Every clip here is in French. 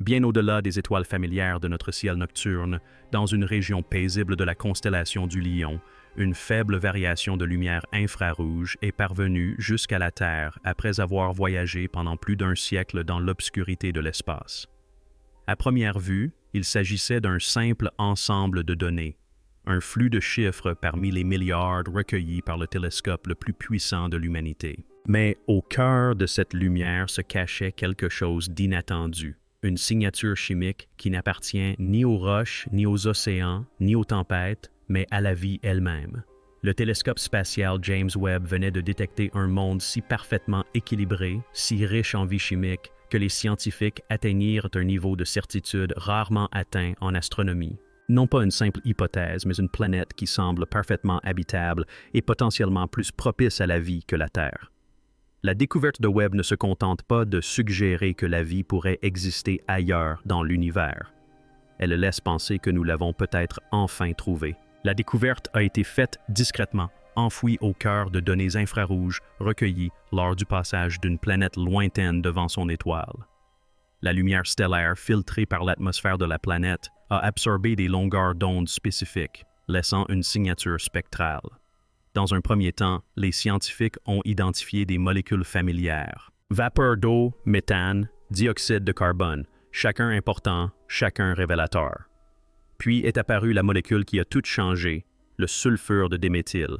bien au-delà des étoiles familières de notre ciel nocturne, dans une région paisible de la constellation du Lion, une faible variation de lumière infrarouge est parvenue jusqu'à la Terre après avoir voyagé pendant plus d'un siècle dans l'obscurité de l'espace. À première vue, il s'agissait d'un simple ensemble de données, un flux de chiffres parmi les milliards recueillis par le télescope le plus puissant de l'humanité. Mais au cœur de cette lumière se cachait quelque chose d'inattendu, une signature chimique qui n'appartient ni aux roches, ni aux océans, ni aux tempêtes, mais à la vie elle-même. Le télescope spatial James Webb venait de détecter un monde si parfaitement équilibré, si riche en vie chimique, que les scientifiques atteignirent un niveau de certitude rarement atteint en astronomie. Non pas une simple hypothèse, mais une planète qui semble parfaitement habitable et potentiellement plus propice à la vie que la Terre. La découverte de Webb ne se contente pas de suggérer que la vie pourrait exister ailleurs dans l'univers. Elle laisse penser que nous l'avons peut-être enfin trouvée. La découverte a été faite discrètement, enfouie au cœur de données infrarouges recueillies lors du passage d'une planète lointaine devant son étoile. La lumière stellaire filtrée par l'atmosphère de la planète a absorbé des longueurs d'onde spécifiques, laissant une signature spectrale. Dans un premier temps, les scientifiques ont identifié des molécules familières. Vapeur d'eau, méthane, dioxyde de carbone, chacun important, chacun révélateur. Puis est apparue la molécule qui a tout changé, le sulfure de déméthyle.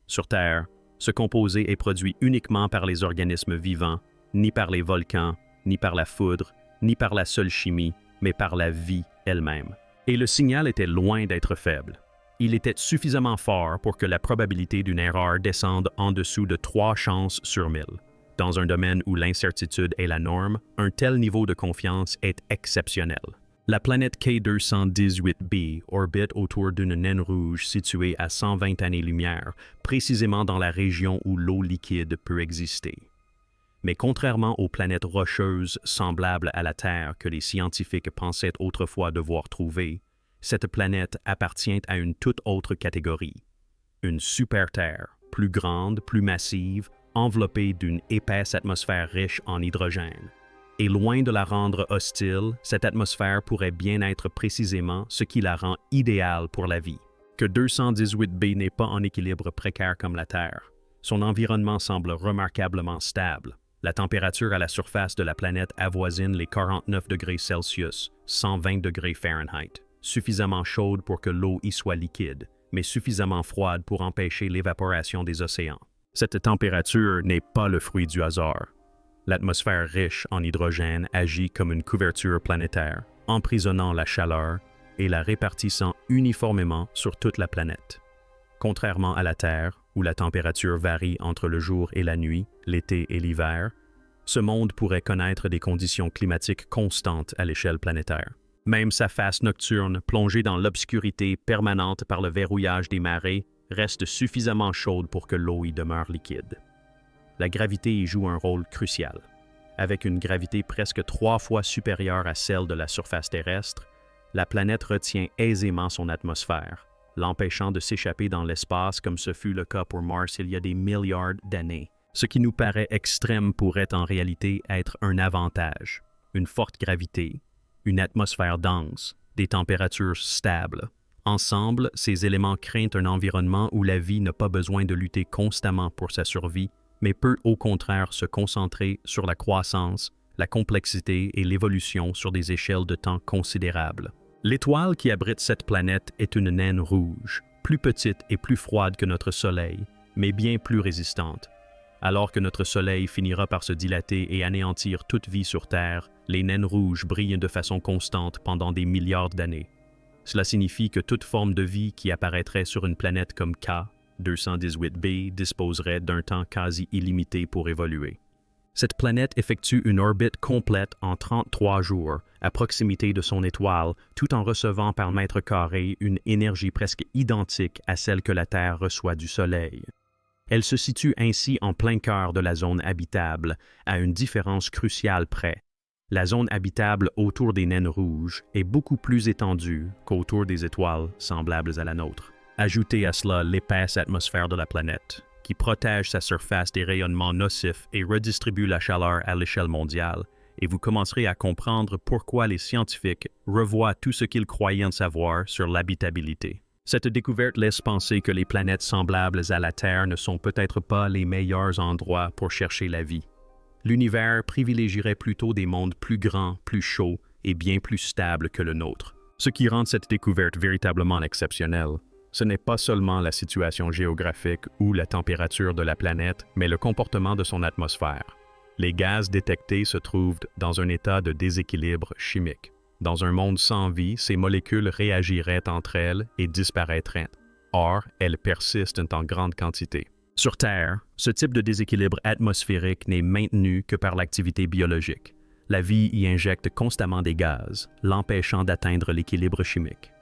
Sur Terre, ce composé est produit uniquement par les organismes vivants, ni par les volcans, ni par la foudre, ni par la seule chimie, mais par la vie elle-même. Et le signal était loin d'être faible. Il était suffisamment fort pour que la probabilité d'une erreur descende en dessous de 3 chances sur 1000. Dans un domaine où l'incertitude est la norme, un tel niveau de confiance est exceptionnel. La planète K218b orbite autour d'une naine rouge située à 120 années-lumière, précisément dans la région où l'eau liquide peut exister. Mais contrairement aux planètes rocheuses semblables à la Terre que les scientifiques pensaient autrefois devoir trouver, cette planète appartient à une toute autre catégorie. Une super-Terre, plus grande, plus massive, enveloppée d'une épaisse atmosphère riche en hydrogène. Et loin de la rendre hostile, cette atmosphère pourrait bien être précisément ce qui la rend idéale pour la vie. Que 218b n'est pas en équilibre précaire comme la Terre. Son environnement semble remarquablement stable. La température à la surface de la planète avoisine les 49 degrés Celsius, 120 degrés Fahrenheit, suffisamment chaude pour que l'eau y soit liquide, mais suffisamment froide pour empêcher l'évaporation des océans. Cette température n'est pas le fruit du hasard. L'atmosphère riche en hydrogène agit comme une couverture planétaire, emprisonnant la chaleur et la répartissant uniformément sur toute la planète. Contrairement à la Terre, où la température varie entre le jour et la nuit, l'été et l'hiver, ce monde pourrait connaître des conditions climatiques constantes à l'échelle planétaire. Même sa face nocturne, plongée dans l'obscurité permanente par le verrouillage des marées, reste suffisamment chaude pour que l'eau y demeure liquide. La gravité y joue un rôle crucial. Avec une gravité presque 3 fois supérieure à celle de la surface terrestre, la planète retient aisément son atmosphère, l'empêchant de s'échapper dans l'espace comme ce fut le cas pour Mars il y a des milliards d'années. Ce qui nous paraît extrême pourrait en réalité être un avantage. Une forte gravité, une atmosphère dense, des températures stables. Ensemble, ces éléments créent un environnement où la vie n'a pas besoin de lutter constamment pour sa survie, mais peut au contraire se concentrer sur la croissance, la complexité et l'évolution sur des échelles de temps considérables. L'étoile qui abrite cette planète est une naine rouge, plus petite et plus froide que notre Soleil, mais bien plus résistante. Alors que notre Soleil finira par se dilater et anéantir toute vie sur Terre, les naines rouges brillent de façon constante pendant des milliards d'années. Cela signifie que toute forme de vie qui apparaîtrait sur une planète comme K218b disposerait d'un temps quasi illimité pour évoluer. Cette planète effectue une orbite complète en 33 jours, à proximité de son étoile, tout en recevant par mètre carré une énergie presque identique à celle que la Terre reçoit du Soleil. Elle se situe ainsi en plein cœur de la zone habitable, à une différence cruciale près. La zone habitable autour des naines rouges est beaucoup plus étendue qu'autour des étoiles semblables à la nôtre. Ajoutez à cela l'épaisse atmosphère de la planète, qui protège sa surface des rayonnements nocifs et redistribue la chaleur à l'échelle mondiale, et vous commencerez à comprendre pourquoi les scientifiques revoient tout ce qu'ils croyaient en savoir sur l'habitabilité. Cette découverte laisse penser que les planètes semblables à la Terre ne sont peut-être pas les meilleurs endroits pour chercher la vie. L'univers privilégierait plutôt des mondes plus grands, plus chauds et bien plus stables que le nôtre. Ce qui rend cette découverte véritablement exceptionnelle, ce n'est pas seulement la situation géographique ou la température de la planète, mais le comportement de son atmosphère. Les gaz détectés se trouvent dans un état de déséquilibre chimique. Dans un monde sans vie, ces molécules réagiraient entre elles et disparaîtraient. Or, elles persistent en grande quantité. Sur Terre, ce type de déséquilibre atmosphérique n'est maintenu que par l'activité biologique. La vie y injecte constamment des gaz, l'empêchant d'atteindre l'équilibre chimique.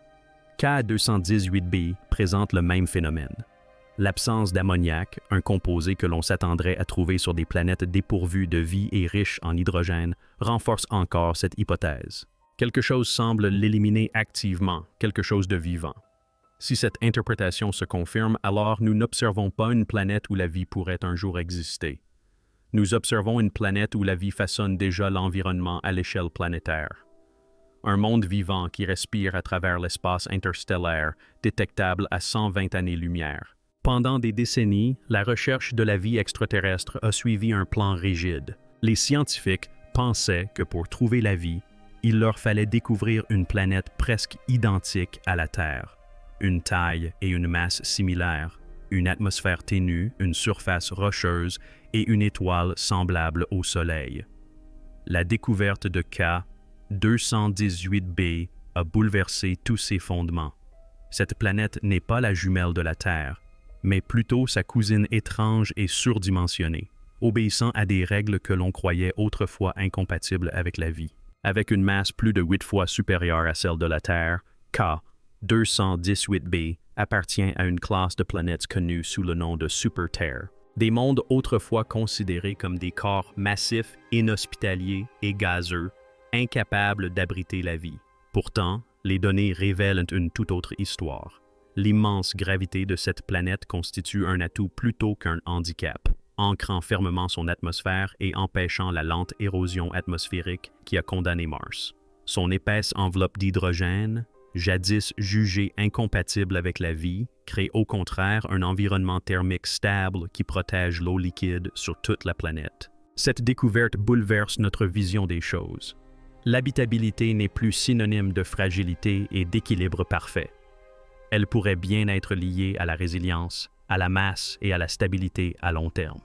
K218b présente le même phénomène. L'absence d'ammoniac, un composé que l'on s'attendrait à trouver sur des planètes dépourvues de vie et riches en hydrogène, renforce encore cette hypothèse. Quelque chose semble l'éliminer activement, quelque chose de vivant. Si cette interprétation se confirme, alors nous n'observons pas une planète où la vie pourrait un jour exister. Nous observons une planète où la vie façonne déjà l'environnement à l'échelle planétaire. Un monde vivant qui respire à travers l'espace interstellaire, détectable à 120 années-lumière. Pendant des décennies, la recherche de la vie extraterrestre a suivi un plan rigide. Les scientifiques pensaient que pour trouver la vie, il leur fallait découvrir une planète presque identique à la Terre. Une taille et une masse similaires, une atmosphère ténue, une surface rocheuse et une étoile semblable au Soleil. La découverte de K218b a bouleversé tous ses fondements. Cette planète n'est pas la jumelle de la Terre, mais plutôt sa cousine étrange et surdimensionnée, obéissant à des règles que l'on croyait autrefois incompatibles avec la vie. Avec une masse plus de 8 fois supérieure à celle de la Terre, K218b appartient à une classe de planètes connues sous le nom de Super-Terre, des mondes autrefois considérés comme des corps massifs, inhospitaliers et gazeux, incapables d'abriter la vie. Pourtant, les données révèlent une toute autre histoire. L'immense gravité de cette planète constitue un atout plutôt qu'un handicap, ancrant fermement son atmosphère et empêchant la lente érosion atmosphérique qui a condamné Mars. Son épaisse enveloppe d'hydrogène, jadis jugée incompatible avec la vie, crée au contraire un environnement thermique stable qui protège l'eau liquide sur toute la planète. Cette découverte bouleverse notre vision des choses. L'habitabilité n'est plus synonyme de fragilité et d'équilibre parfait. Elle pourrait bien être liée à la résilience, à la masse et à la stabilité à long terme.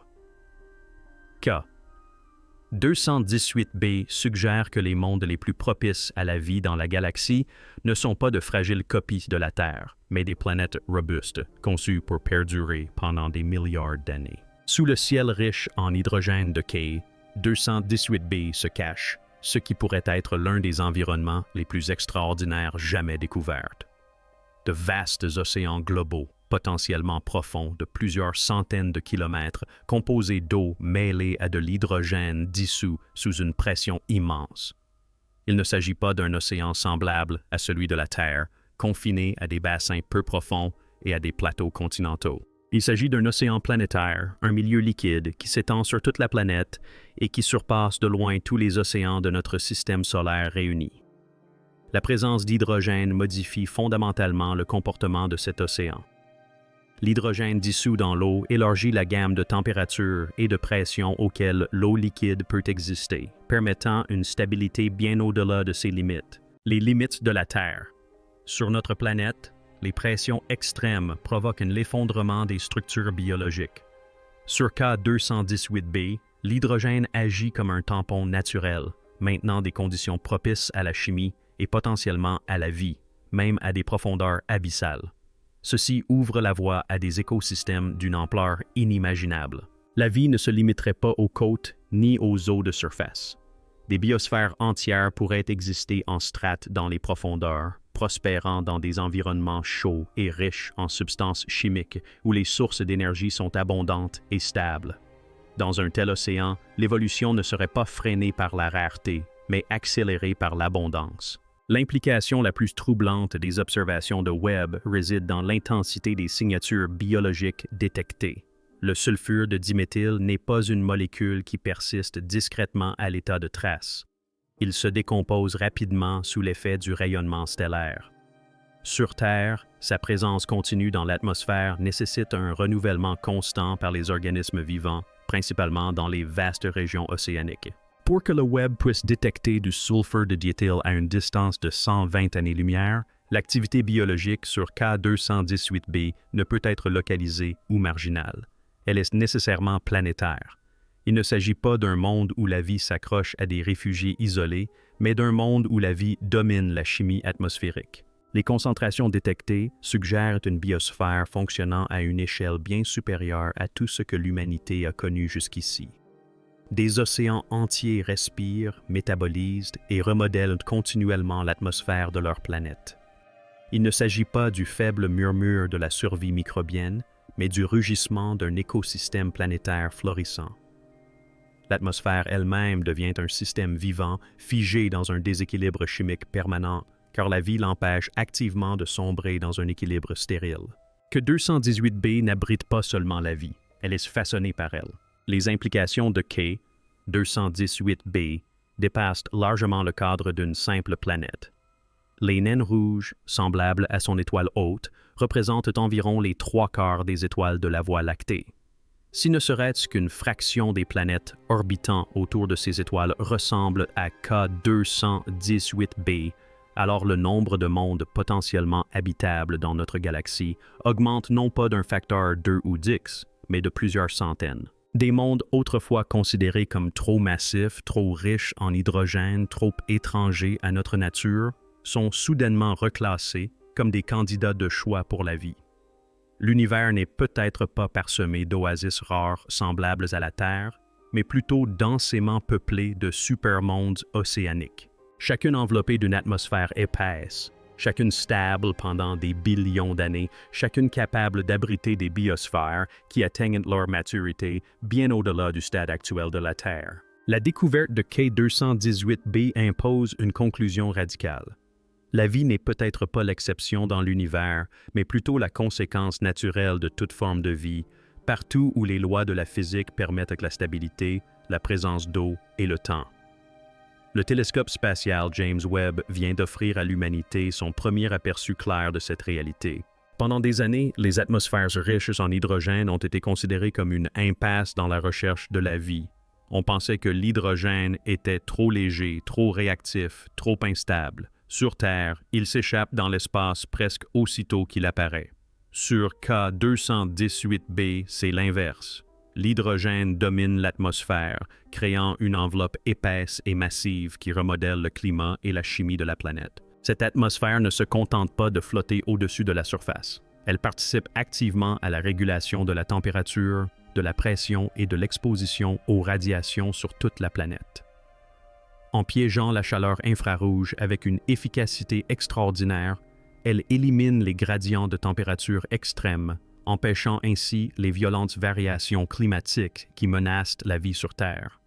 K218b suggère que les mondes les plus propices à la vie dans la galaxie ne sont pas de fragiles copies de la Terre, mais des planètes robustes, conçues pour perdurer pendant des milliards d'années. Sous le ciel riche en hydrogène de K218b se cache ce qui pourrait être l'un des environnements les plus extraordinaires jamais découverts. De vastes océans globaux, potentiellement profonds de plusieurs centaines de kilomètres, composés d'eau mêlée à de l'hydrogène dissous sous une pression immense. Il ne s'agit pas d'un océan semblable à celui de la Terre, confiné à des bassins peu profonds et à des plateaux continentaux. Il s'agit d'un océan planétaire, un milieu liquide qui s'étend sur toute la planète et qui surpasse de loin tous les océans de notre système solaire réunis. La présence d'hydrogène modifie fondamentalement le comportement de cet océan. L'hydrogène dissous dans l'eau élargit la gamme de température et de pression auxquelles l'eau liquide peut exister, permettant une stabilité bien au-delà de ses limites. Les limites de la Terre. Sur notre planète, les pressions extrêmes provoquent l'effondrement des structures biologiques. Sur K218b, l'hydrogène agit comme un tampon naturel, maintenant des conditions propices à la chimie et potentiellement à la vie, même à des profondeurs abyssales. Ceci ouvre la voie à des écosystèmes d'une ampleur inimaginable. La vie ne se limiterait pas aux côtes ni aux eaux de surface. Des biosphères entières pourraient exister en strates dans les profondeurs, prospérant dans des environnements chauds et riches en substances chimiques où les sources d'énergie sont abondantes et stables. Dans un tel océan, l'évolution ne serait pas freinée par la rareté, mais accélérée par l'abondance. L'implication la plus troublante des observations de Webb réside dans l'intensité des signatures biologiques détectées. Le sulfure de diméthyle n'est pas une molécule qui persiste discrètement à l'état de trace. Il se décompose rapidement sous l'effet du rayonnement stellaire. Sur Terre, sa présence continue dans l'atmosphère nécessite un renouvellement constant par les organismes vivants, principalement dans les vastes régions océaniques. Pour que le Webb puisse détecter du sulfure de diéthyle à une distance de 120 années-lumière, l'activité biologique sur K218b ne peut être localisée ou marginale. Elle est nécessairement planétaire. Il ne s'agit pas d'un monde où la vie s'accroche à des réfugiés isolés, mais d'un monde où la vie domine la chimie atmosphérique. Les concentrations détectées suggèrent une biosphère fonctionnant à une échelle bien supérieure à tout ce que l'humanité a connu jusqu'ici. Des océans entiers respirent, métabolisent et remodèlent continuellement l'atmosphère de leur planète. Il ne s'agit pas du faible murmure de la survie microbienne, mais du rugissement d'un écosystème planétaire florissant. L'atmosphère elle-même devient un système vivant, figé dans un déséquilibre chimique permanent, car la vie l'empêche activement de sombrer dans un équilibre stérile. Que 218b n'abrite pas seulement la vie, elle est façonnée par elle. Les implications de K, 218b, dépassent largement le cadre d'une simple planète. Les naines rouges, semblables à son étoile hôte, représentent environ les 3/4 des étoiles de la Voie lactée. Si ne serait-ce qu'une fraction des planètes orbitant autour de ces étoiles ressemble à K218b, alors le nombre de mondes potentiellement habitables dans notre galaxie augmente non pas d'un facteur 2 ou 10, mais de plusieurs centaines. Des mondes autrefois considérés comme trop massifs, trop riches en hydrogène, trop étrangers à notre nature, sont soudainement reclassés comme des candidats de choix pour la vie. L'univers n'est peut-être pas parsemé d'oasis rares semblables à la Terre, mais plutôt densément peuplé de supermondes océaniques. Chacune enveloppée d'une atmosphère épaisse, chacune stable pendant des billions d'années, chacune capable d'abriter des biosphères qui atteignent leur maturité bien au-delà du stade actuel de la Terre. La découverte de K218b impose une conclusion radicale. La vie n'est peut-être pas l'exception dans l'univers, mais plutôt la conséquence naturelle de toute forme de vie, partout où les lois de la physique permettent la stabilité, la présence d'eau et le temps. Le télescope spatial James Webb vient d'offrir à l'humanité son premier aperçu clair de cette réalité. Pendant des années, les atmosphères riches en hydrogène ont été considérées comme une impasse dans la recherche de la vie. On pensait que l'hydrogène était trop léger, trop réactif, trop instable. Sur Terre, il s'échappe dans l'espace presque aussitôt qu'il apparaît. Sur K218b, c'est l'inverse. L'hydrogène domine l'atmosphère, créant une enveloppe épaisse et massive qui remodèle le climat et la chimie de la planète. Cette atmosphère ne se contente pas de flotter au-dessus de la surface. Elle participe activement à la régulation de la température, de la pression et de l'exposition aux radiations sur toute la planète. En piégeant la chaleur infrarouge avec une efficacité extraordinaire, elle élimine les gradients de température extrêmes, empêchant ainsi les violentes variations climatiques qui menacent la vie sur Terre.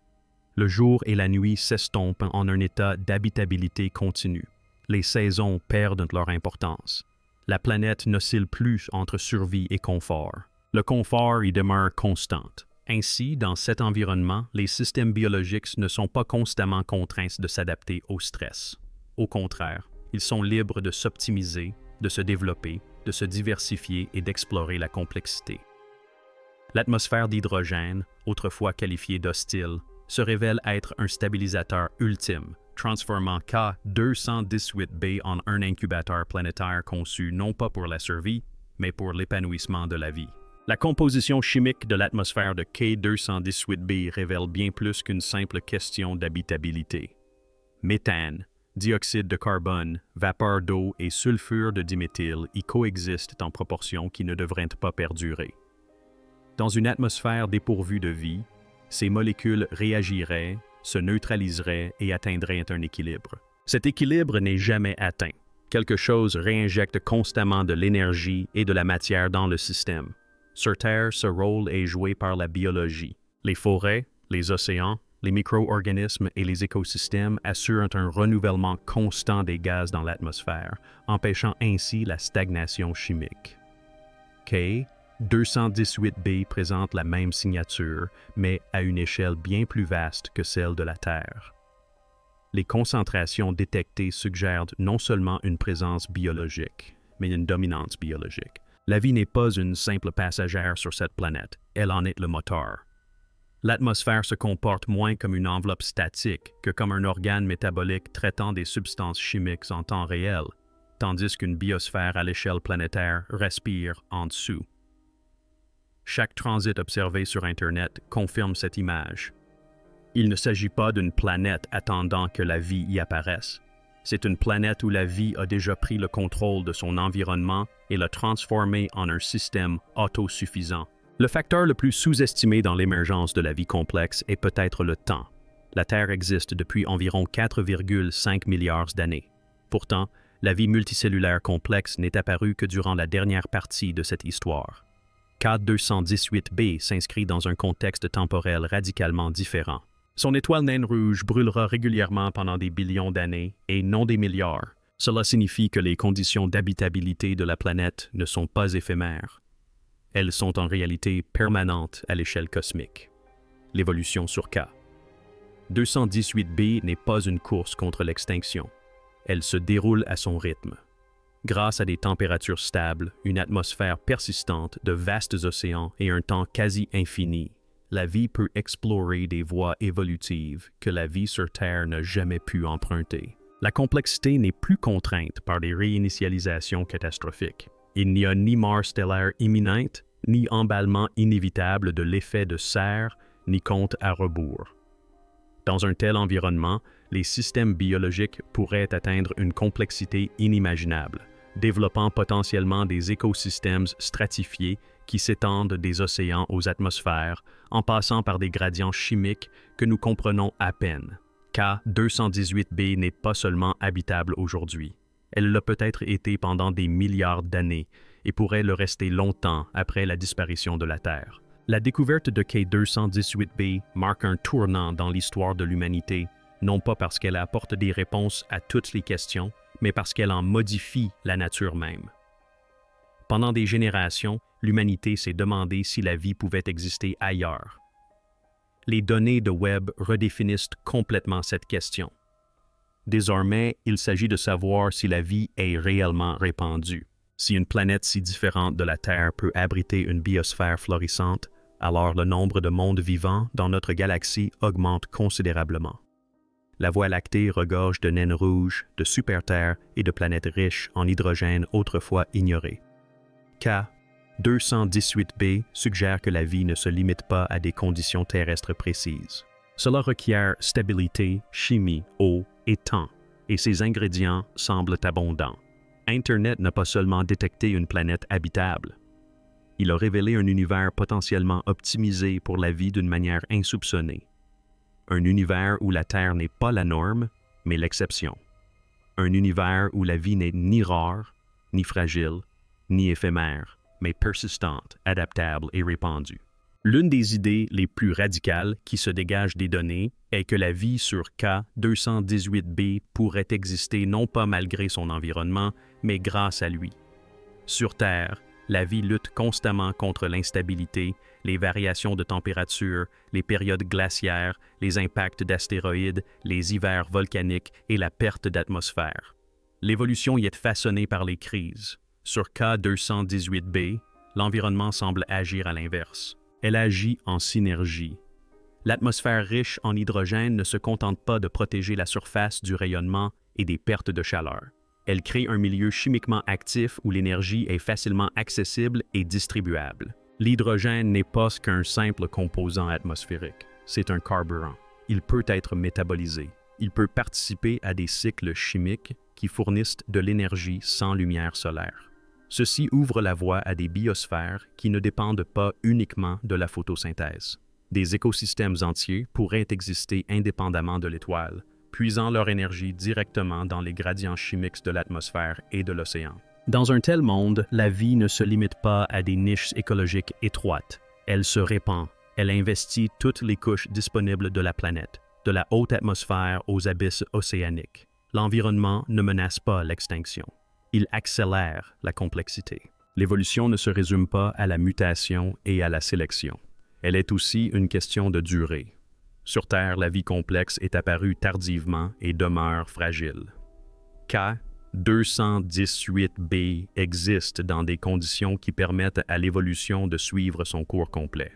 Le jour et la nuit s'estompent en un état d'habitabilité continue. Les saisons perdent leur importance. La planète n'oscille plus entre survie et confort. Le confort y demeure constant. Ainsi, dans cet environnement, les systèmes biologiques ne sont pas constamment contraints de s'adapter au stress. Au contraire, ils sont libres de s'optimiser, de se développer, de se diversifier et d'explorer la complexité. L'atmosphère d'hydrogène, autrefois qualifiée d'hostile, se révèle être un stabilisateur ultime, transformant K218b en un incubateur planétaire conçu non pas pour la survie, mais pour l'épanouissement de la vie. La composition chimique de l'atmosphère de K218b révèle bien plus qu'une simple question d'habitabilité. Méthane, dioxyde de carbone, vapeur d'eau et sulfure de diméthyle y coexistent en proportions qui ne devraient pas perdurer. Dans une atmosphère dépourvue de vie, ces molécules réagiraient, se neutraliseraient et atteindraient un équilibre. Cet équilibre n'est jamais atteint. Quelque chose réinjecte constamment de l'énergie et de la matière dans le système. Sur Terre, ce rôle est joué par la biologie. Les forêts, les océans, les micro-organismes et les écosystèmes assurent un renouvellement constant des gaz dans l'atmosphère, empêchant ainsi la stagnation chimique. K, 218b présente la même signature, mais à une échelle bien plus vaste que celle de la Terre. Les concentrations détectées suggèrent non seulement une présence biologique, mais une dominance biologique. La vie n'est pas une simple passagère sur cette planète, elle en est le moteur. L'atmosphère se comporte moins comme une enveloppe statique que comme un organe métabolique traitant des substances chimiques en temps réel, tandis qu'une biosphère à l'échelle planétaire respire en dessous. Chaque transit observé sur Internet confirme cette image. Il ne s'agit pas d'une planète attendant que la vie y apparaisse. C'est une planète où la vie a déjà pris le contrôle de son environnement et l'a transformé en un système autosuffisant. Le facteur le plus sous-estimé dans l'émergence de la vie complexe est peut-être le temps. La Terre existe depuis environ 4,5 milliards d'années. Pourtant, la vie multicellulaire complexe n'est apparue que durant la dernière partie de cette histoire. K218b s'inscrit dans un contexte temporel radicalement différent. Son étoile naine rouge brûlera régulièrement pendant des billions d'années et non des milliards. Cela signifie que les conditions d'habitabilité de la planète ne sont pas éphémères. Elles sont en réalité permanentes à l'échelle cosmique. L'évolution sur K. 218b n'est pas une course contre l'extinction. Elle se déroule à son rythme. Grâce à des températures stables, une atmosphère persistante, de vastes océans et un temps quasi infini, la vie peut explorer des voies évolutives que la vie sur Terre n'a jamais pu emprunter. La complexité n'est plus contrainte par des réinitialisations catastrophiques. Il n'y a ni mort stellaire imminente, ni emballement inévitable de l'effet de serre, ni compte à rebours. Dans un tel environnement, les systèmes biologiques pourraient atteindre une complexité inimaginable, développant potentiellement des écosystèmes stratifiés qui s'étendent des océans aux atmosphères, en passant par des gradients chimiques que nous comprenons à peine. K218b n'est pas seulement habitable aujourd'hui. Elle l'a peut-être été pendant des milliards d'années et pourrait le rester longtemps après la disparition de la Terre. La découverte de K218b marque un tournant dans l'histoire de l'humanité, non pas parce qu'elle apporte des réponses à toutes les questions, mais parce qu'elle en modifie la nature même. Pendant des générations, l'humanité s'est demandé si la vie pouvait exister ailleurs. Les données de Webb redéfinissent complètement cette question. Désormais, il s'agit de savoir si la vie est réellement répandue. Si une planète si différente de la Terre peut abriter une biosphère florissante, alors le nombre de mondes vivants dans notre galaxie augmente considérablement. La Voie lactée regorge de naines rouges, de super-terres et de planètes riches en hydrogène autrefois ignorées. K218b suggère que la vie ne se limite pas à des conditions terrestres précises. Cela requiert stabilité, chimie, eau et temps, et ces ingrédients semblent abondants. Internet n'a pas seulement détecté une planète habitable. Il a révélé un univers potentiellement optimisé pour la vie d'une manière insoupçonnée. Un univers où la Terre n'est pas la norme, mais l'exception. Un univers où la vie n'est ni rare, ni fragile, ni éphémère, mais persistante, adaptable et répandue. L'une des idées les plus radicales qui se dégagent des données est que la vie sur K218b pourrait exister non pas malgré son environnement, mais grâce à lui. Sur Terre, la vie lutte constamment contre l'instabilité, les variations de température, les périodes glaciaires, les impacts d'astéroïdes, les hivers volcaniques et la perte d'atmosphère. L'évolution y est façonnée par les crises. Sur K218b, l'environnement semble agir à l'inverse. Elle agit en synergie. L'atmosphère riche en hydrogène ne se contente pas de protéger la surface du rayonnement et des pertes de chaleur. Elle crée un milieu chimiquement actif où l'énergie est facilement accessible et distribuable. L'hydrogène n'est pas qu'un simple composant atmosphérique, c'est un carburant. Il peut être métabolisé. Il peut participer à des cycles chimiques qui fournissent de l'énergie sans lumière solaire. Ceci ouvre la voie à des biosphères qui ne dépendent pas uniquement de la photosynthèse. Des écosystèmes entiers pourraient exister indépendamment de l'étoile, puisant leur énergie directement dans les gradients chimiques de l'atmosphère et de l'océan. Dans un tel monde, la vie ne se limite pas à des niches écologiques étroites. Elle se répand. Elle investit toutes les couches disponibles de la planète, de la haute atmosphère aux abysses océaniques. L'environnement ne menace pas l'extinction. Il accélère la complexité. L'évolution ne se résume pas à la mutation et à la sélection. Elle est aussi une question de durée. Sur Terre, la vie complexe est apparue tardivement et demeure fragile. K218b existe dans des conditions qui permettent à l'évolution de suivre son cours complet.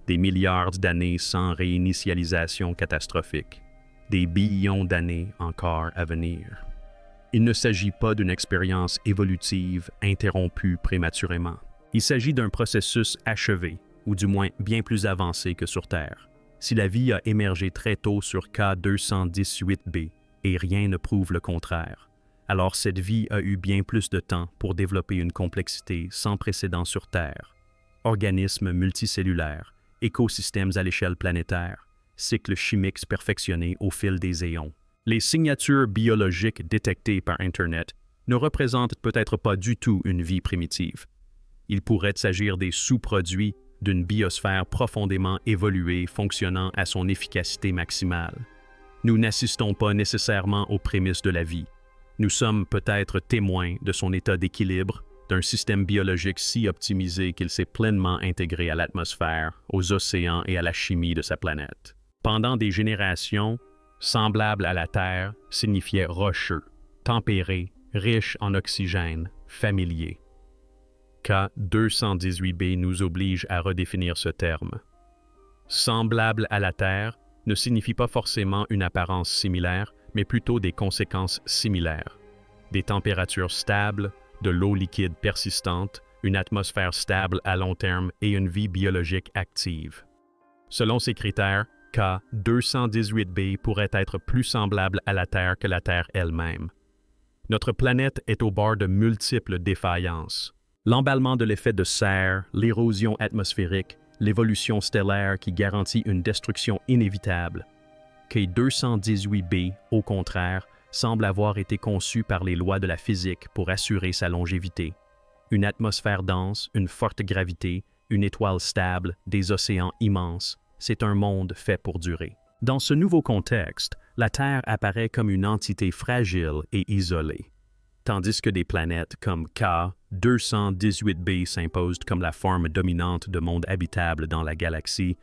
Des milliards d'années sans réinitialisation catastrophique. Des billions d'années encore à venir. Il ne s'agit pas d'une expérience évolutive interrompue prématurément. Il s'agit d'un processus achevé, ou du moins bien plus avancé que sur Terre. Si la vie a émergé très tôt sur K218b, et rien ne prouve le contraire, alors cette vie a eu bien plus de temps pour développer une complexité sans précédent sur Terre. Organismes multicellulaires, écosystèmes à l'échelle planétaire, cycles chimiques perfectionnés au fil des éons. Les signatures biologiques détectées par Internet ne représentent peut-être pas du tout une vie primitive. Il pourrait s'agir des sous-produits d'une biosphère profondément évoluée fonctionnant à son efficacité maximale. Nous n'assistons pas nécessairement aux prémices de la vie. Nous sommes peut-être témoins de son état d'équilibre, d'un système biologique si optimisé qu'il s'est pleinement intégré à l'atmosphère, aux océans et à la chimie de sa planète. Pendant des générations, semblable à la Terre signifiait rocheux, tempéré, riche en oxygène, familier. K218b nous oblige à redéfinir ce terme. Semblable à la Terre ne signifie pas forcément une apparence similaire, mais plutôt des conséquences similaires. Des températures stables, de l'eau liquide persistante, une atmosphère stable à long terme et une vie biologique active. Selon ces critères, K218b pourrait être plus semblable à la Terre que la Terre elle-même. Notre planète est au bord de multiples défaillances. L'emballement de l'effet de serre, l'érosion atmosphérique, l'évolution stellaire qui garantit une destruction inévitable. K218b, au contraire, semble avoir été conçu par les lois de la physique pour assurer sa longévité. Une atmosphère dense, une forte gravité, une étoile stable, des océans immenses. C'est un monde fait pour durer. Dans ce nouveau contexte, la Terre apparaît comme une entité fragile et isolée, tandis que des planètes comme K218b s'imposent comme la forme dominante de monde habitable dans la galaxie.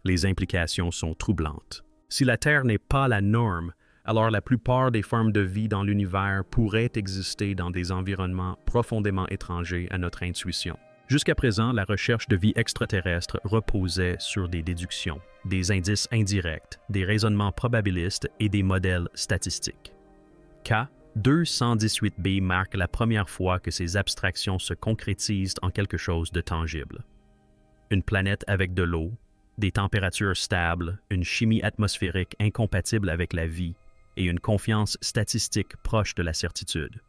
Les implications sont troublantes. Si la Terre n'est pas la norme, alors la plupart des formes de vie dans l'univers pourraient exister dans des environnements profondément étrangers à notre intuition. Jusqu'à présent, la recherche de vie extraterrestre reposait sur des déductions, des indices indirects, des raisonnements probabilistes et des modèles statistiques. K218b marque la première fois que ces abstractions se concrétisent en quelque chose de tangible. Une planète avec de l'eau, des températures stables, une chimie atmosphérique incompatible avec la vie et une confiance statistique proche de la certitude.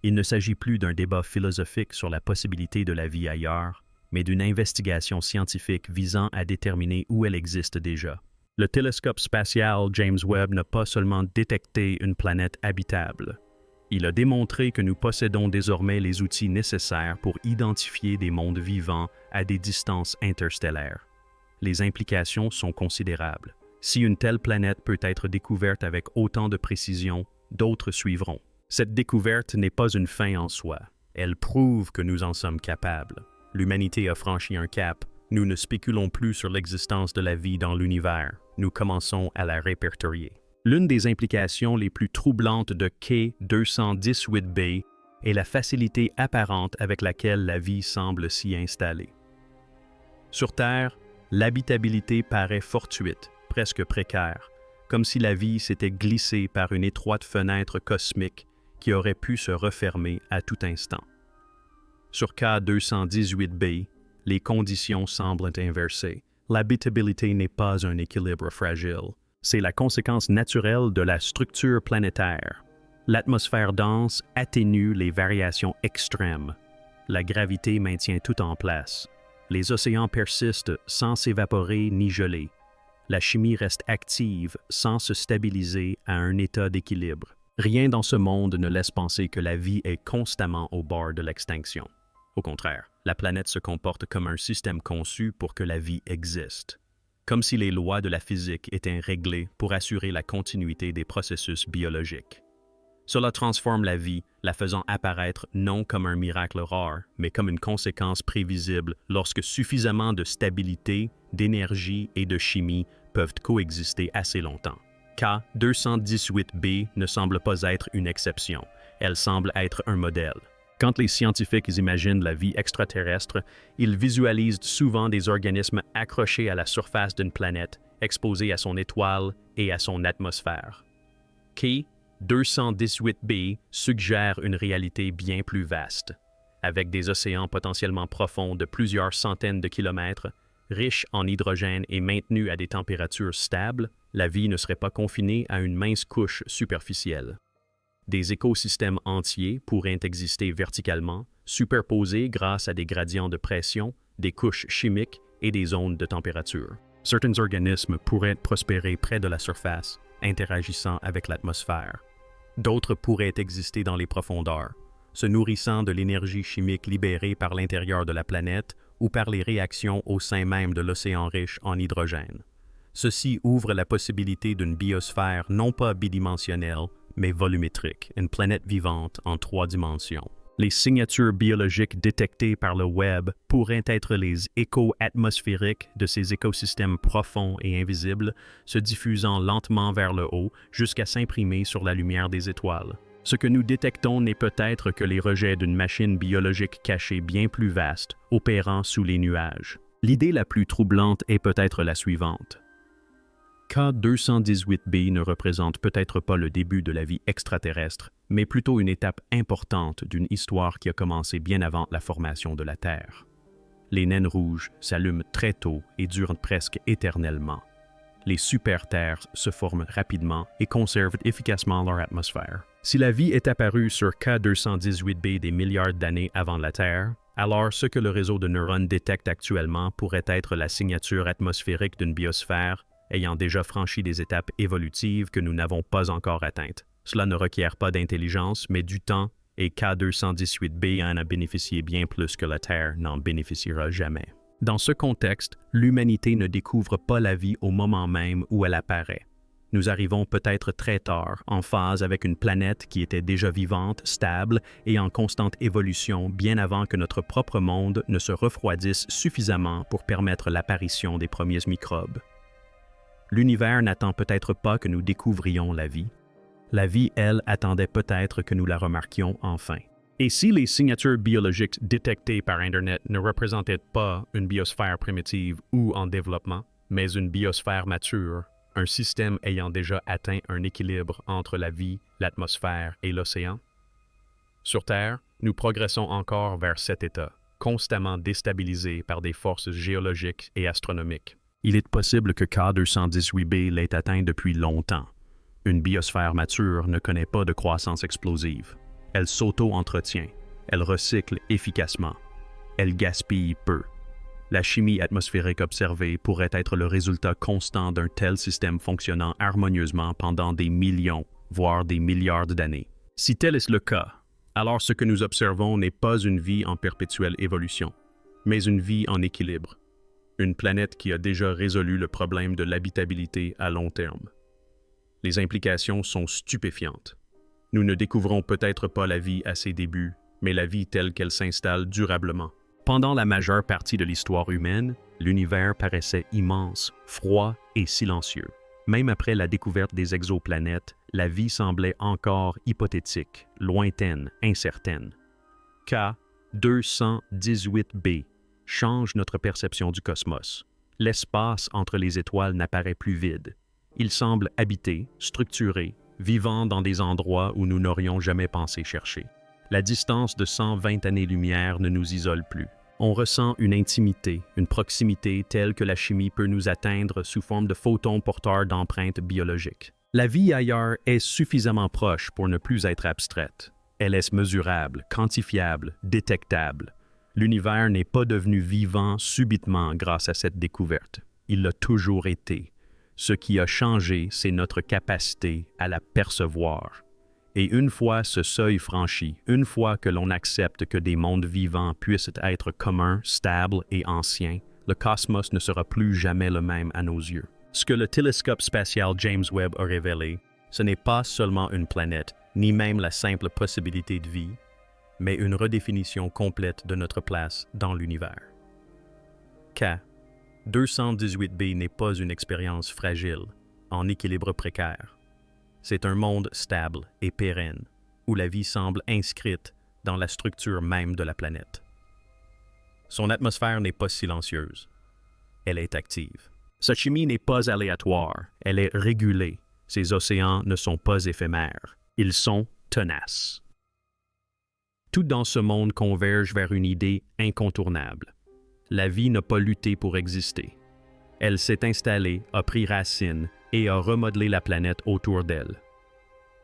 Il ne s'agit plus d'un débat philosophique sur la possibilité de la vie ailleurs, mais d'une investigation scientifique visant à déterminer où elle existe déjà. Le télescope spatial James Webb n'a pas seulement détecté une planète habitable. Il a démontré que nous possédons désormais les outils nécessaires pour identifier des mondes vivants à des distances interstellaires. Les implications sont considérables. Si une telle planète peut être découverte avec autant de précision, d'autres suivront. Cette découverte n'est pas une fin en soi. Elle prouve que nous en sommes capables. L'humanité a franchi un cap. Nous ne spéculons plus sur l'existence de la vie dans l'univers. Nous commençons à la répertorier. L'une des implications les plus troublantes de K218b est la facilité apparente avec laquelle la vie semble s'y installer. Sur Terre, l'habitabilité paraît fortuite, presque précaire, comme si la vie s'était glissée par une étroite fenêtre cosmique qui aurait pu se refermer à tout instant. Sur K218b, les conditions semblent inversées. L'habitabilité n'est pas un équilibre fragile. C'est la conséquence naturelle de la structure planétaire. L'atmosphère dense atténue les variations extrêmes. La gravité maintient tout en place. Les océans persistent sans s'évaporer ni geler. La chimie reste active sans se stabiliser à un état d'équilibre. Rien dans ce monde ne laisse penser que la vie est constamment au bord de l'extinction. Au contraire, la planète se comporte comme un système conçu pour que la vie existe. Comme si les lois de la physique étaient réglées pour assurer la continuité des processus biologiques. Cela transforme la vie, la faisant apparaître non comme un miracle rare, mais comme une conséquence prévisible lorsque suffisamment de stabilité, d'énergie et de chimie peuvent coexister assez longtemps. K218b ne semble pas être une exception, elle semble être un modèle. Quand les scientifiques imaginent la vie extraterrestre, ils visualisent souvent des organismes accrochés à la surface d'une planète, exposés à son étoile et à son atmosphère. K218b suggère une réalité bien plus vaste. Avec des océans potentiellement profonds de plusieurs centaines de kilomètres, riches en hydrogène et maintenus à des températures stables, la vie ne serait pas confinée à une mince couche superficielle. Des écosystèmes entiers pourraient exister verticalement, superposés grâce à des gradients de pression, des couches chimiques et des zones de température. Certains organismes pourraient prospérer près de la surface, interagissant avec l'atmosphère. D'autres pourraient exister dans les profondeurs, se nourrissant de l'énergie chimique libérée par l'intérieur de la planète ou par les réactions au sein même de l'océan riche en hydrogène. Ceci ouvre la possibilité d'une biosphère non pas bidimensionnelle, mais volumétrique, une planète vivante en 3 dimensions. Les signatures biologiques détectées par le Webb pourraient être les échos atmosphériques de ces écosystèmes profonds et invisibles, se diffusant lentement vers le haut jusqu'à s'imprimer sur la lumière des étoiles. Ce que nous détectons n'est peut-être que les rejets d'une machine biologique cachée bien plus vaste, opérant sous les nuages. L'idée la plus troublante est peut-être la suivante. K218b ne représente peut-être pas le début de la vie extraterrestre, mais plutôt une étape importante d'une histoire qui a commencé bien avant la formation de la Terre. Les naines rouges s'allument très tôt et durent presque éternellement. Les super-terres se forment rapidement et conservent efficacement leur atmosphère. Si la vie est apparue sur K218b des milliards d'années avant la Terre, alors ce que le réseau de neurones détecte actuellement pourrait être la signature atmosphérique d'une biosphère ayant déjà franchi des étapes évolutives que nous n'avons pas encore atteintes. Cela ne requiert pas d'intelligence, mais du temps, et K218b en a bénéficié bien plus que la Terre n'en bénéficiera jamais. Dans ce contexte, l'humanité ne découvre pas la vie au moment même où elle apparaît. Nous arrivons peut-être très tard, en phase avec une planète qui était déjà vivante, stable et en constante évolution bien avant que notre propre monde ne se refroidisse suffisamment pour permettre l'apparition des premiers microbes. L'univers n'attend peut-être pas que nous découvrions la vie. La vie, elle, attendait peut-être que nous la remarquions enfin. Et si les signatures biologiques détectées par Internet ne représentaient pas une biosphère primitive ou en développement, mais une biosphère mature, un système ayant déjà atteint un équilibre entre la vie, l'atmosphère et l'océan? Sur Terre, nous progressons encore vers cet état, constamment déstabilisé par des forces géologiques et astronomiques. Il est possible que K218b l'ait atteint depuis longtemps. Une biosphère mature ne connaît pas de croissance explosive. Elle s'auto-entretient, elle recycle efficacement, elle gaspille peu. La chimie atmosphérique observée pourrait être le résultat constant d'un tel système fonctionnant harmonieusement pendant des millions, voire des milliards d'années. Si tel est le cas, alors ce que nous observons n'est pas une vie en perpétuelle évolution, mais une vie en équilibre. Une planète qui a déjà résolu le problème de l'habitabilité à long terme. Les implications sont stupéfiantes. Nous ne découvrons peut-être pas la vie à ses débuts, mais la vie telle qu'elle s'installe durablement. Pendant la majeure partie de l'histoire humaine, l'univers paraissait immense, froid et silencieux. Même après la découverte des exoplanètes, la vie semblait encore hypothétique, lointaine, incertaine. K218b change notre perception du cosmos. L'espace entre les étoiles n'apparaît plus vide. Il semble habité, structuré, vivant dans des endroits où nous n'aurions jamais pensé chercher. La distance de 120 années-lumière ne nous isole plus. On ressent une intimité, une proximité telle que la chimie peut nous atteindre sous forme de photons porteurs d'empreintes biologiques. La vie ailleurs est suffisamment proche pour ne plus être abstraite. Elle est mesurable, quantifiable, détectable. L'univers n'est pas devenu vivant subitement grâce à cette découverte. Il l'a toujours été. Ce qui a changé, c'est notre capacité à la percevoir. Et une fois ce seuil franchi, une fois que l'on accepte que des mondes vivants puissent être communs, stables et anciens, le cosmos ne sera plus jamais le même à nos yeux. Ce que le télescope spatial James Webb a révélé, ce n'est pas seulement une planète, ni même la simple possibilité de vie, mais une redéfinition complète de notre place dans l'univers. K. 218b n'est pas une expérience fragile, en équilibre précaire. C'est un monde stable et pérenne, où la vie semble inscrite dans la structure même de la planète. Son atmosphère n'est pas silencieuse, elle est active. Sa chimie n'est pas aléatoire, elle est régulée. Ses océans ne sont pas éphémères, ils sont tenaces. Tout dans ce monde converge vers une idée incontournable. La vie n'a pas lutté pour exister. Elle s'est installée, a pris racine et a remodelé la planète autour d'elle.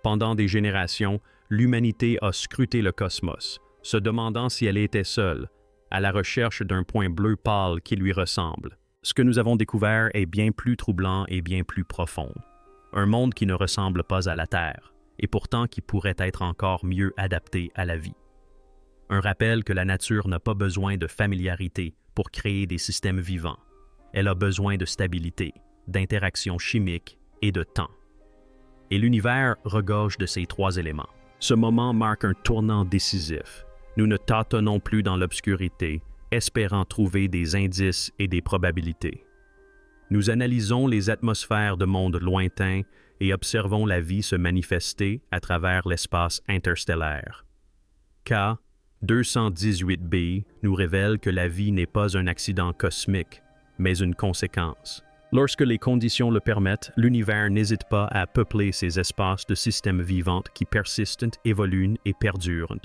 Pendant des générations, l'humanité a scruté le cosmos, se demandant si elle était seule, à la recherche d'un point bleu pâle qui lui ressemble. Ce que nous avons découvert est bien plus troublant et bien plus profond. Un monde qui ne ressemble pas à la Terre, et pourtant qui pourrait être encore mieux adapté à la vie. Un rappel que la nature n'a pas besoin de familiarité pour créer des systèmes vivants. Elle a besoin de stabilité, d'interactions chimiques et de temps. Et l'univers regorge de ces trois éléments. Ce moment marque un tournant décisif. Nous ne tâtonnons plus dans l'obscurité, espérant trouver des indices et des probabilités. Nous analysons les atmosphères de mondes lointains et observons la vie se manifester à travers l'espace interstellaire. K. 218b nous révèle que la vie n'est pas un accident cosmique, mais une conséquence. Lorsque les conditions le permettent, l'univers n'hésite pas à peupler ces espaces de systèmes vivants qui persistent, évoluent et perdurent.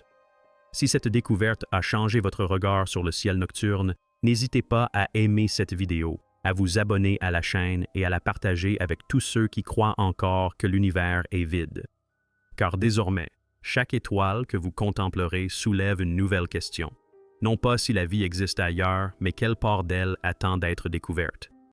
Si cette découverte a changé votre regard sur le ciel nocturne, n'hésitez pas à aimer cette vidéo, à vous abonner à la chaîne et à la partager avec tous ceux qui croient encore que l'univers est vide. Car désormais, chaque étoile que vous contemplerez soulève une nouvelle question. Non pas si la vie existe ailleurs, mais quelle part d'elle attend d'être découverte.